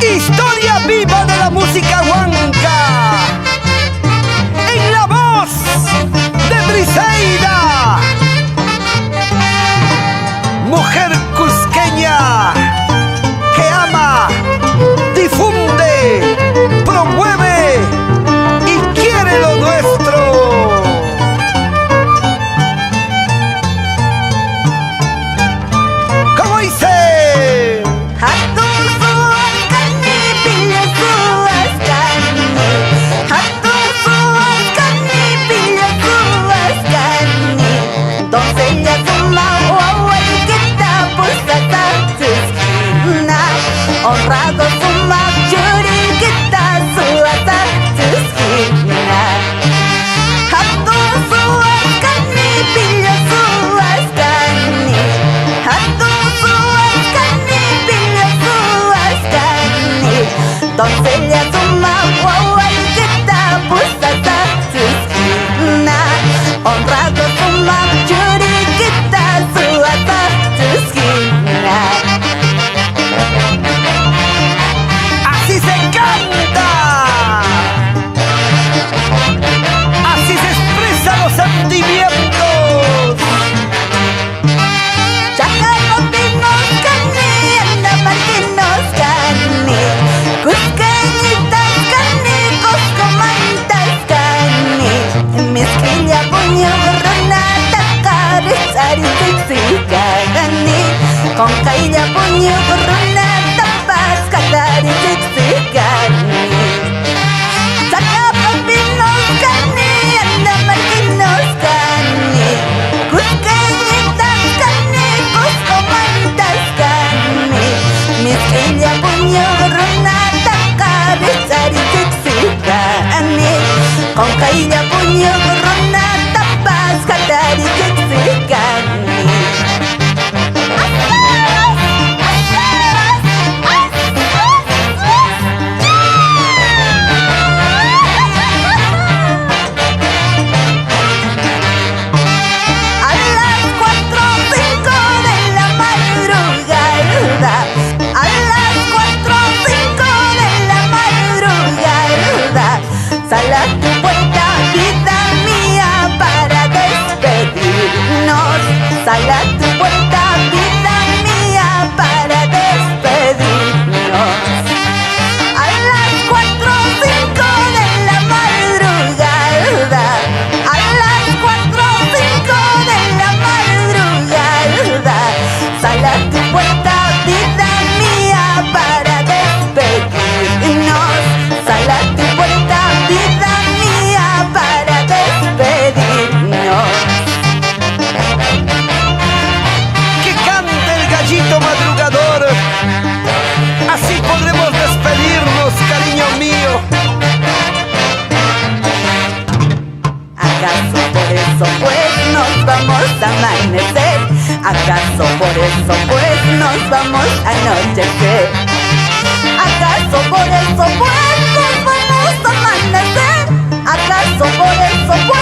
Historia viva de la música huanca, en la voz de Briseida, mujer cusqueña que ama, difunde, promueve y quiere lo nuestro. ¿Cómo dice? Honrado sumak juri kita suasa tuskina. Hatu suaskani pilya suaskani. Hatu suaskani pilya suaskani. Doncella sumak wawal kita pusasa tuskina. Honrado sumak juri kita suasa tuskina. Así se canta, así se expresan los sentimientos. Chacalotinos cani, andamatinos cani, cusqueñitas cani, coscomantas cani, mezquilla puño ronata cares arisexika cani, con cailla puño ronata paz catari cani. Chacalotinos cani, andamatinos cani, cusqueñitas cani, coscomantas cani, mezquilla puño ronata cares arisexika cani, con cailla puño ronata paz catari cani. A las 4 o 5 de la madrugada, a las 4 o 5 de la madrugada, sal a tu puerta, vida mía, para despedirnos. Sal a tu puerta, vida mía, para despedirnos. A las 4 o 5 de la madrugada, a las 4 o 5 de la madrugada, sal a tu puerta, vida mía, para despedirnos. Sal a tu puerta, vida mía, para despedirnos. Que cante el gallito madrugador, así podremos despedirnos, cariño mío. ¿Acaso por eso pues nos vamos a amanecer? ¿Acaso por eso pues nos vamos a anochecer? ¿Acaso por eso pues nos vamos a amanecer? ¿Acaso por eso pues